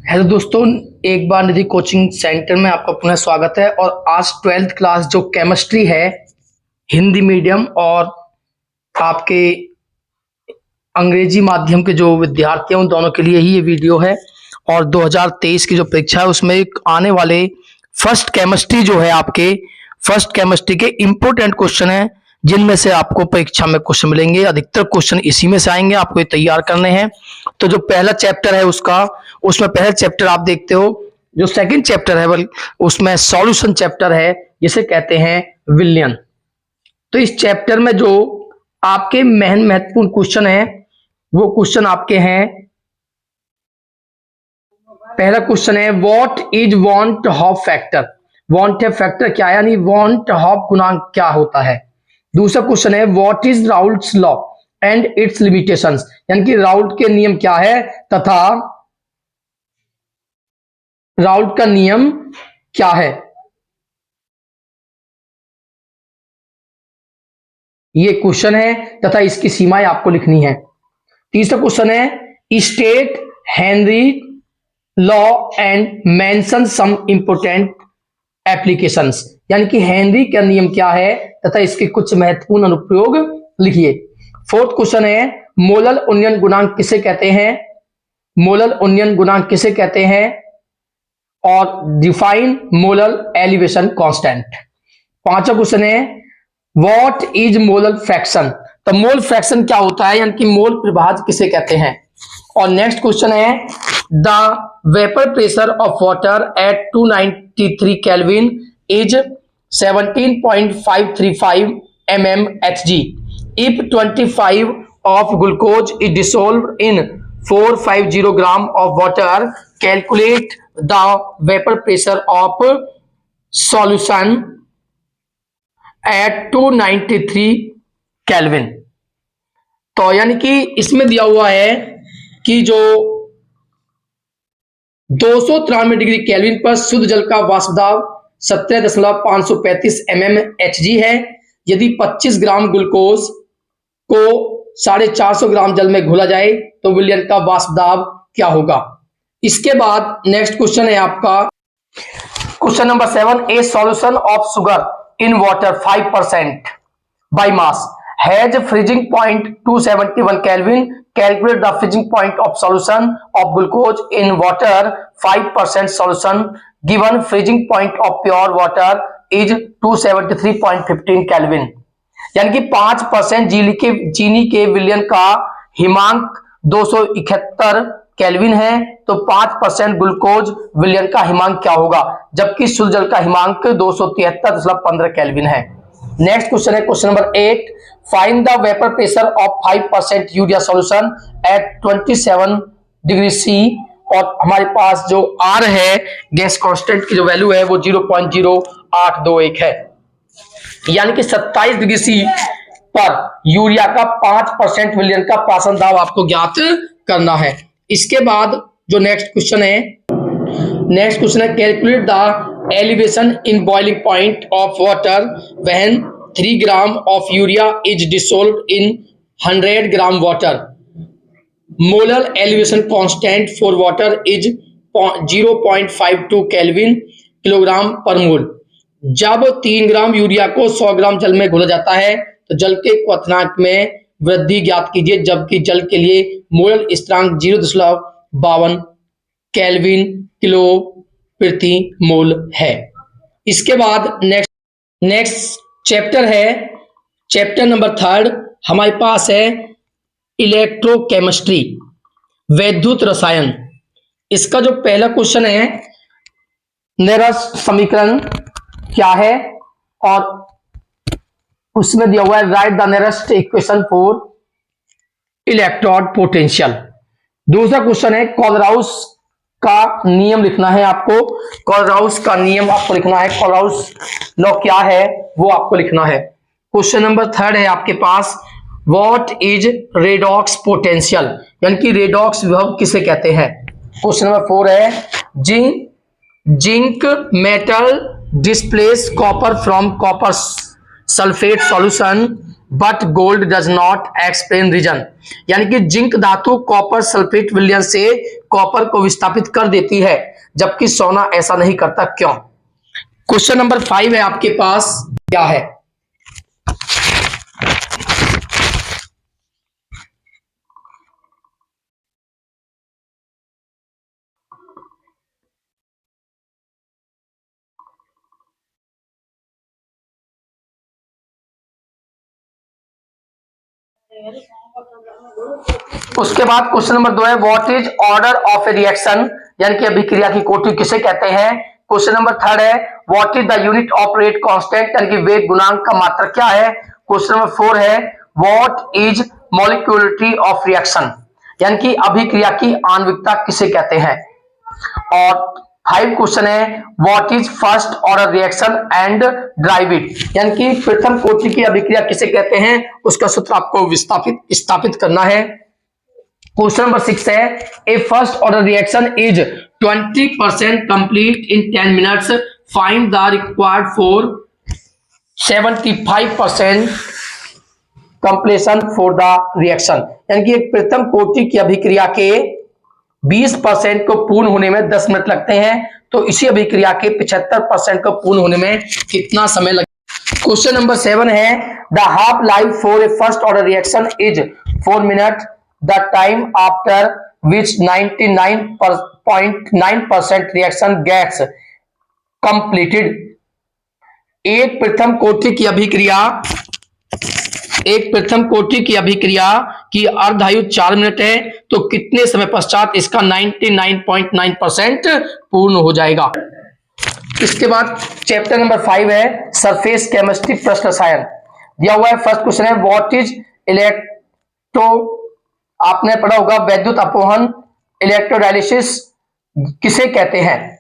Hello दोस्तों, एक बार निधि coaching centre में आपका पुनः स्वागत है। और आज 12th क्लास जो केमिस्ट्री है हिंदी मीडियम और आपके अंग्रेजी माध्यम के जो विद्यार्थी हैं उन दोनों के लिए ही ये वीडियो है। और 2023 की जो परीक्षा है उसमें एक आने वाले फर्स्ट केमिस्ट्री जो है आपके फर्स्ट केमिस्ट्री के इंपोर्टेंट क्वेश्चन है जिनमें से आपको परीक्षा में क्वेश्चन मिलेंगे। अधिकतर क्वेश्चन इसी में से आएंगे, आपको ये तैयार करने हैं। तो जो पहला चैप्टर है उसमें पहला चैप्टर आप देखते हो, जो सेकंड चैप्टर है उसमें सॉल्यूशन चैप्टर है जिसे कहते हैं विलयन। तो इस चैप्टर में जो आपके महत्वपूर्ण क्वेश्चन है वो क्वेश्चन आपके हैं। पहला क्वेश्चन है what is want half factor. Want factor क्या है, यानी वॉन्ट हॉफ गुणांक क्या होता है। दूसरा क्वेश्चन है what is Raoult's law and it's limitations, यानी कि राउल्ट के नियम क्या है तथा राउल्ट का नियम क्या है। ये क्वेश्चन है तथा इसकी सीमाएं आपको लिखनी है। तीसरा क्वेश्चन है state Henry law and mention some important applications, यानी कि हेनरी का नियम क्या है तथा इसके कुछ महत्वपूर्ण अनुप्रयोग लिखिए। फोर्थ क्वेश्चन है मोलर उन्नयन गुणांक किसे कहते हैं। मोलर उन्नयन गुणांक किसे कहते हैं और डिफाइन मोलर एलिवेशन कांस्टेंट। पांचवा क्वेश्चन है व्हाट इज मोलर फ्रैक्शन। तो मोल फ्रैक्शन क्या होता है, यानी कि मोल प्रभाज किसे कहते हैं। और नेक्स्ट क्वेश्चन है the vapour pressure of water at 293 kelvin is 17.535 mmHg if 25 of glucose is dissolved in 450 gram of water. Calculate the vapor pressure of solution at 293 kelvin. तो यानी कि इसमें दिया हुआ है कि जो 293 डिग्री केल्विन पर शुद्ध जल का वाष्प दाब 17.535 mmHg है। यदि 25 ग्राम ग्लूकोज को 450 ग्राम जल में घोला जाए तो विलयन का वाष्प दाब क्या होगा। इसके बाद नेक्स्ट क्वेश्चन है आपका question number 7 A solution of sugar in water 5% by mass has freezing point 271 kelvin. Calculate the freezing point of solution of glucose in water 5% solution given freezing point of pure water is 273.15 kelvin. यानी कि 5% चीनी के विलयन का हिमांक 271 kelvin है, तो 5% glucose विलयन का हिमांक क्या होगा, जबकि शुद्ध जल का हिमांक 273.15 केल्विन है। नेक्स्ट क्वेश्चन है question number 8 find the vapour pressure of 5% urea solution at 27 degree C. और हमारे पास जो आर है गैस कांस्टेंट की जो वैल्यू है वो 0.0821 है, यानी कि 27 डिग्री सी पर यूरिया का 5% विलयन का प्राशन दाब आपको ज्ञात करना है। इसके बाद जो नेक्स्ट क्वेश्चन है calculate the elevation in boiling point of water when 3 gram of urea is dissolved in 100 gram water. Molar elevation constant for water is 0.52 kelvin kilogram per mole. जब 3 ग्राम यूरिया को 100 ग्राम जल में घोला जाता है तो जल के क्वथनांक में वृद्धि ज्ञात कीजिए, जबकि जल के लिए मोलर स्थिरांक 0.52 केल्विन किलो प्रति मोल है। इसके बाद नेक्स्ट चैप्टर है चैप्टर नंबर 3 हमारे पास है इलेक्ट्रोकेमिस्ट्री वैद्युत रसायन। इसका जो पहला क्वेश्चन है नेरस समीकरण क्या है और उसमें दिया हुआ है write the nearest equation for electrode potential. दूसरा क्वेश्चन है कोलराउस का नियम लिखना है आपको। कोलराउस का नियम आपको लिखना है, कोलराउस लॉ क्या है वो आपको लिखना है। क्वेश्चन नंबर 3 है आपके पास व्हाट इज रेडॉक्स पोटेंशियल, यानी कि रेडॉक्स विभव किसे कहते हैं। क्वेश्चन नंबर 4 है zinc metal displace copper from copper sulphate solution but gold does not explain reason. यानी कि जिंक धातु कॉपर सल्फेट विलयन से कॉपर को विस्थापित कर देती है, जबकि सोना ऐसा नहीं करता, क्यों? क्वेश्चन नंबर 5 है आपके पास, क्या है? उसके बाद क्वेश्चन नंबर 2 है what is order of A reaction, यानी कि अभिक्रिया की कोटि किसे कहते हैं? क्वेश्चन नंबर 3 है what is the unit of rate constant, यानी कि वेग गुणांक का मात्रक क्या है? क्वेश्चन नंबर 4 है what is molecularity of reaction, यानी कि अभिक्रिया की आणविकता किसे कहते हैं? और 5 क्वेश्चन है what is first order reaction and drive it, यानी कि प्रथम कोटि की अभिक्रिया किसे कहते हैं, उसका सूत्र आपको स्थापित करना है। क्वेश्चन नंबर 6 है a first order reaction is 20% complete in 10 minutes, find the required for 75% completion for the reaction, यानी कि एक प्रथम कोटि की अभिक्रिया के 20% को पूर्ण होने में 10 मिनट लगते हैं, तो इसी अभिक्रिया के 75% को पूर्ण होने में कितना समय लगेगा? क्वेश्चन नंबर 7 है the half life for a first order reaction is 4 minute, the time after which 99.9% reaction gets completed. एक प्रथम कोटि की अभिक्रिया की अर्धायु 4 मिनट है, तो कितने समय पश्चात इसका 99.9% पूर्ण हो जाएगा? इसके बाद चैप्टर नंबर 5 है सरफेस केमिस्ट्री प्रश्न रसायन दिया हुआ है। फर्स्ट क्वेश्चन है व्हाट इज इलेक्ट्रो, आपने पढ़ा होगा वैद्युत अपवहन, इलेक्ट्रोडायलिसिस किसे कहते हैं?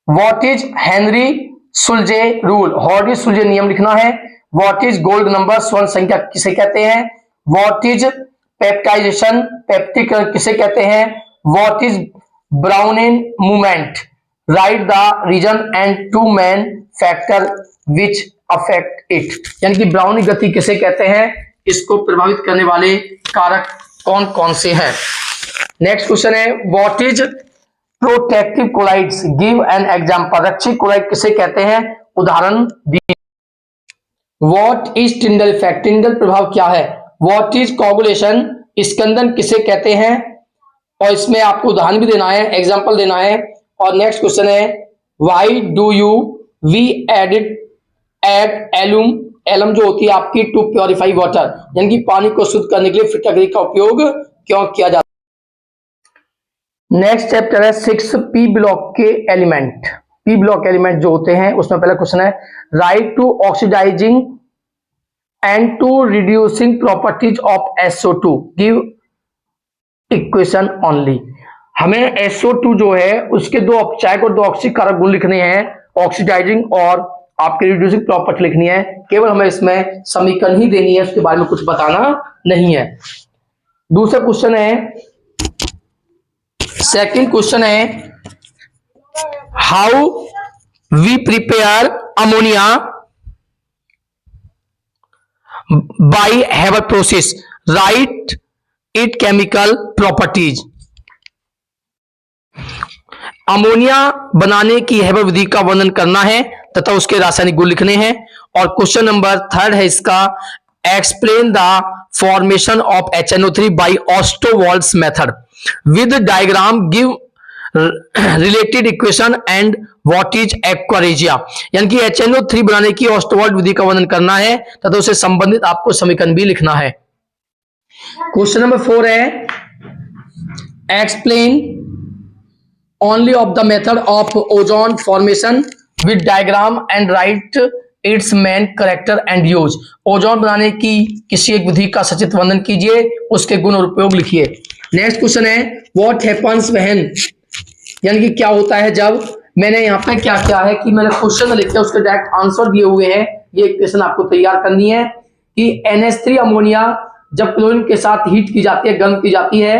व्हाट इज हेनरी सुलजे रूल, हॉर्डी सुलजे नियम लिखना है। व्हाट इज गोल्ड नंबर, स्वर्ण संख्या किसे कहते हैं? व्हाट इज पेप्टाइजेशन, पेप्टिक किसे कहते हैं? What is Brownian movement, write the reason and 2 main factor which affect it, यानी कि ब्राउनी गति किसे कहते हैं, इसको प्रभावित करने वाले कारक कौन कौन से हैं? नेक्स्ट क्वेश्चन है what is protective colloids, give an example, रक्षी कोलाइड किसे कहते हैं, उदाहरण दीजिए। What is Tyndall effect, Tyndall प्रभाव क्या है? व्हाट इज कोगुलेशन, स्कंदन किसे कहते हैं, और इसमें आपको उदाहरण भी देना है, एग्जांपल देना है। और नेक्स्ट क्वेश्चन है why do you we add alum, alum जो होती है आपकी टू प्योरीफाई वाटर, यानी कि पानी को शुद्ध करने के लिए फिटकरी का उपयोग क्यों किया जाता है? नेक्स्ट चैप्टर है 6 पी ब्लॉक के एलिमेंट। पी ब्लॉक एलिमेंट जो होते हैं उसमें पहला क्वेश्चन है write to oxidising and to reducing properties of SO2, give equation only. हमें SO2 जो है उसके 2 औपचारिक और 2 ऑक्सीकारक गुण लिखने हैं, ऑक्सीडाइजिंग और आपकी रिड्यूसिंग प्रॉपर्टी लिखनी है, केवल हमें इसमें समीकरण ही देनी है, उसके बारे में कुछ बताना नहीं है। दूसरा क्वेश्चन है, सेकंड क्वेश्चन है how we prepare ammonia by Haber process, write it chemical properties. Ammonia बनाने की हेबर विधि का वर्णन करना है तथा उसके रासायनिक गुण लिखने हैं। और क्वेश्चन नंबर 3 है इसका explain the formation of HNO3 by Ostwald's method with diagram, give related equation and what is aqua regia, यानी कि HNO3 बनाने की ऑस्टोवाल्ड विधि का वर्णन करना है तथा उससे संबंधित आपको समीकरण भी लिखना है। क्वेश्चन नंबर 4 है explain only of the method of ozone formation with diagram and write its main character and use। Ozone बनाने की किसी एक विधि का सचित्र वर्णन कीजिए, उसके गुण और उपयोग लिखिए। नेक्स्ट क्वेश्चन है व्हाट हैपेंस व्हेन, यानी कि क्या होता है जब। मैंने यहाँ पे क्या किया है कि मैंने क्वेश्चन लिख के उसके डायरेक्ट आंसर दिए हुए हैं, ये इक्वेशन आपको तैयार करनी है कि NH3 अमोनिया जब क्लोरीन के साथ हीट की जाती है, गर्म की जाती है,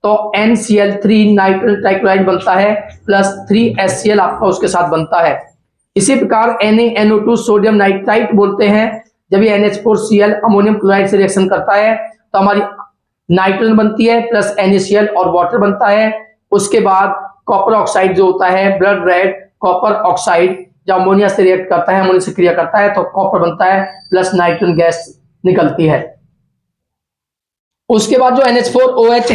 तो NCl3 नाइट्रोजन ट्राइक्लोराइड बनता है प्लस 3HCl आपका उसके साथ बनता है। इसी प्रकार NaNO2 सोडियम नाइट्राइट बोलते हैं, जब ये NH4Cl अमोनियम क्लोराइड से रिएक्शन करता है तो हमारी नाइट्रोजन बनती है प्लस NaCl और वाटर बनता है। उसके बाद कॉपर ऑक्साइड जो होता है ब्लड रेड कॉपर ऑक्साइड जब अमोनिया से रिएक्ट करता है, अमोनिया से क्रिया करता है तो कॉपर बनता है प्लस नाइट्रोजन गैस निकलती है। उसके बाद जो NH4OH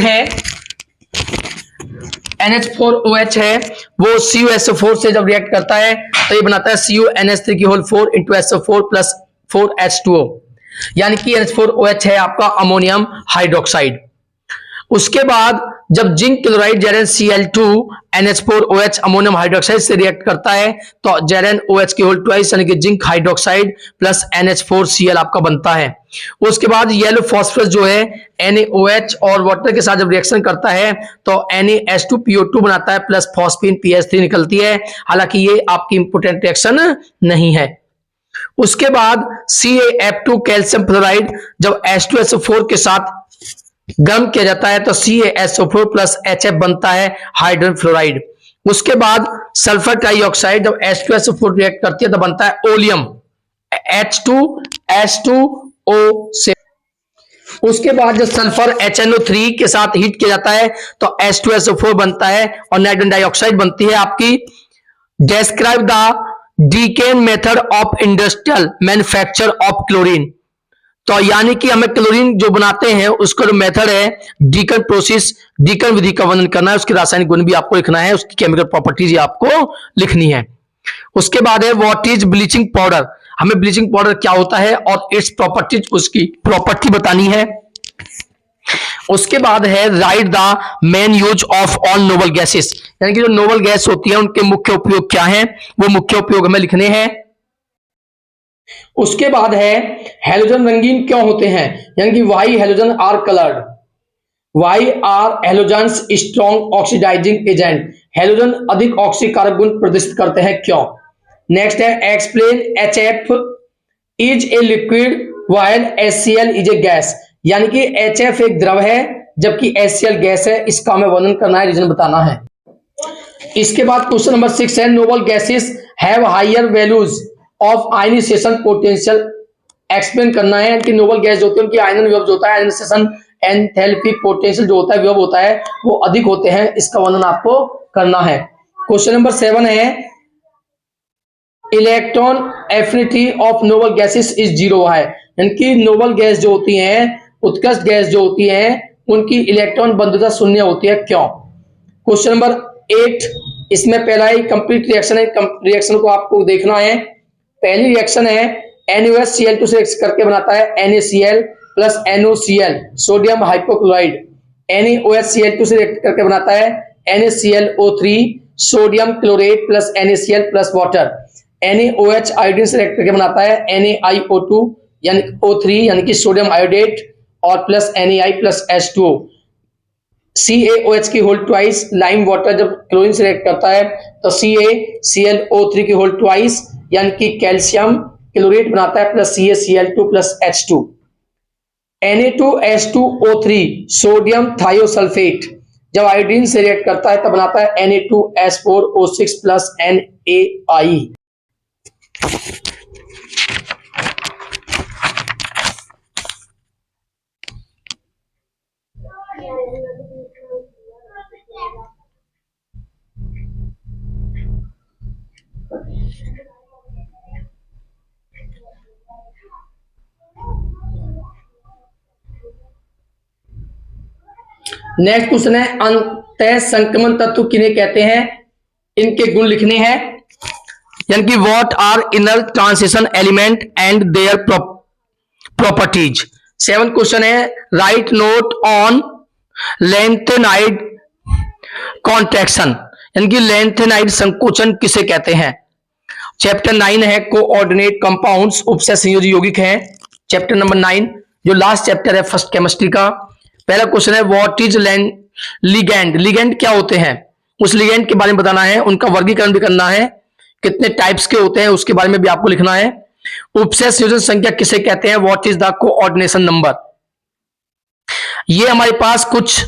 है वो CuSO4 से जब रिएक्ट करता है तो ये बनाता है CuNH3 की whole 4 into SO4 plus 4H2O, यानी कि NH4OH है आपका अमोनियम हाइड्रोक्साइड। उसके बाद जब zinc chloride ZnCl2 NH4OH ammonium hydroxide से रिएक्ट करता है तो ZnOH की होल ट्वाइस यानी कि जिंक हाइड्रोक्साइड प्लस NH4Cl आपका बनता है। उसके बाद येलो फॉस्फोरस जो है NaOH और वाटर के साथ जब रिएक्शन करता है तो NaH2PO2 बनाता है प्लस फॉस्फीन PH3 निकलती है, हालांकि ये आपकी इंपोर्टेंट रिएक्शन नहीं है। उसके बाद CaF2 कैल्शियम फ्लोराइड जब H2SO4 के साथ गर्म किया जाता है तो CaSO4 प्लस HF बनता है हाइड्रोजन फ्लोराइड। उसके बाद सल्फर ट्राइऑक्साइड जब H2SO4 रिएक्ट करती है तो बनता है ओलियम H2H2O से। उसके बाद जब सल्फर HNO3 के साथ हीट किया जाता है तो H2SO4 बनता है और नाइट्रोजन डाइऑक्साइड बनती है आपकी। Describe the decane method of industrial manufacture of chlorine, तो यानी कि हमें क्लोरीन जो बनाते हैं उसका जो मेथड है डीकन प्रोसेस, डीकन विधि का वर्णन करना है, उसके रासायनिक गुण भी आपको लिखना है, उसकी केमिकल प्रॉपर्टीज आपको लिखनी है। उसके बाद है व्हाट इज ब्लीचिंग पाउडर, हमें ब्लीचिंग पाउडर क्या होता है और इट्स प्रॉपर्टीज, उसकी प्रॉपर्टी बतानी है। उसके बाद है write the main use of all noble gases, यानी कि जो नोबल गैस होती है उनके मुख्य उपयोग क्या है, वो मुख्य उपयोग हमें लिखने हैं। उसके बाद है हेलोजन रंगीन क्यों होते हैं, यानी कि why halogen are coloured, why are halogens strong oxidising agent, halogen अधिक ऑक्सीकारक गुण प्रदर्शित करते हैं क्यों। नेक्स्ट है explain HF is a liquid while HCl is a gas, यानी कि HF एक द्रव है जबकि HCl गैस है, इसका हमें वर्णन करना है, रीजन बताना है। इसके बाद क्वेश्चन नंबर 6 है noble gases have higher values of ionisation potential, explain करना है कि नोबल गैस जो होती है उनकी आयनन विभव जो होता है, आयनाइजेशन एंथैल्पी पोटेंशियल जो होता है, विभव होता है, वो अधिक होते हैं, इसका वर्णन आपको करना है। क्वेश्चन नंबर 7 है electron affinity of noble gases is 0 है, यानी कि नोबल गैस जो होती है, उत्कृष्ट गैस जो होती है, उनकी इलेक्ट्रॉन बंधुता शून्य होती है क्यों। क्वेश्चन नंबर 8 इसमें पहला ही कंप्लीट रिएक्शन है, रिएक्शन को आपको देखना है। पहली रिएक्शन है NaOH से करके बनाता है NaCl plus NOCl sodium hypochloride, NaOH से रिएक्ट करके बनाता है NaClO3 sodium chlorate plus NaCl plus water, NaOH iodine से रिएक्ट करके बनाता है NaIO2 यानी O3 यानी कि सोडियम आयोडेट और plus Na plus H2O, CaOH की होल ट्वाइस लाइम वाटर जब क्लोरीन से रिएक्ट करता है तो CaClO3 की होल ट्वाइस यानी कि कैल्शियम क्लोरेट बनाता है plus CaCl2 plus H2, Na2H2O3 sodium thiosulphate जब आयोडीन से रिएक्ट करता है तब बनाता है Na2S4O6 plus NaI। Next question है अंतः संक्रमण तत्व किन्हें कहते हैं, इनके गुण लिखने हैं, यानी कि what are inner transition element and their properties. 7 question है write note on lanthanide contraction, यानी कि लेंथेनाइड संकोचन किसे कहते हैं। चैप्टर 9 है कोऑर्डिनेट कंपाउंड्स, उपसय संयोजी यौगिक है चैप्टर नंबर 9 जो लास्ट चैप्टर है फर्स्ट केमिस्ट्री का। पहला क्वेश्चन है व्हाट इज लिगैंड, लिगैंड क्या होते हैं, उस लिगैंड के बारे में बताना है, उनका वर्गीकरण भी करना है, कितने टाइप्स के होते हैं उसके बारे में भी आपको लिखना है। उपसय संयोजन संख्या किसे कहते हैं, what is the coordination number. ये हमारे पास कुछ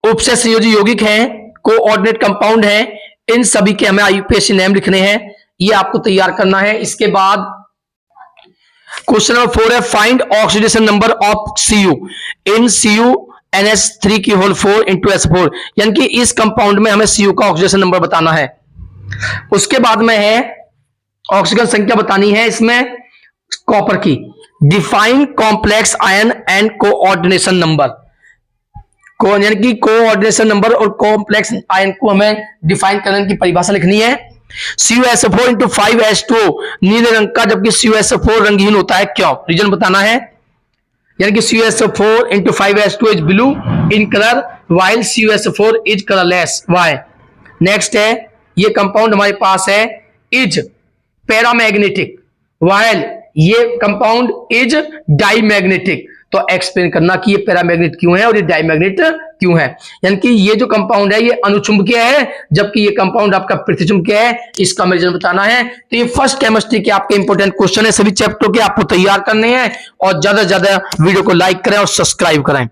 उपसय संयोजी यौगिक हैं, कोऑर्डिनेट कंपाउंड हैं, इन सभी के हमें IUPAC नेम लिखने हैं, ये आपको तैयार करना है। इसके बाद क्वेश्चन नंबर 4 है find oxidation number of Cu in CuNH3 की होल 4 इंटू S4, यानी कि इस कंपाउंड में हमें Cu का ऑक्सीडेशन नंबर बताना है। उसके बाद में है ऑक्सीजन संख्या बतानी है इसमें कॉपर की। Define complex ion and coordination number, यानी कि कोऑर्डिनेशन नंबर और कॉम्प्लेक्स आयन को हमें डिफाइन करने की परिभाषा लिखनी है। CuSO4 इंटू 5H2 नीले रंग का, जबकि CuSO4 रंगहीन होता है, क्यों? रीजन बताना है। यानी कि CuSO4 into 5H2 is blue in colour while CuSO4 is colourless. Why? Next है ये कंपाउंड हमारे पास है इज पैरामैग्नेटिक वाइल ये कंपाउंड इज डाईमैग्नेटिक। तो एक्सप्लेन करना कि ये पैरामैग्नेट क्यों है और ये डाईमैग्नेट क्यों है। यानी कि ये जो कंपाउंड है ये अनुचुंबकीय है, जबकि ये कंपाउंड आपका प्रतिचुंबकीय है। इसका रीजन बताना है। तो ये फर्स्ट केमिस्ट्री के आपके इंपॉर्टेंट क्वेश्चन है, सभी चैप्टर के आपको तैयार करने हैं। और ज्यादा से ज्यादा वीडियो को लाइक करें और सब्सक्राइब करें।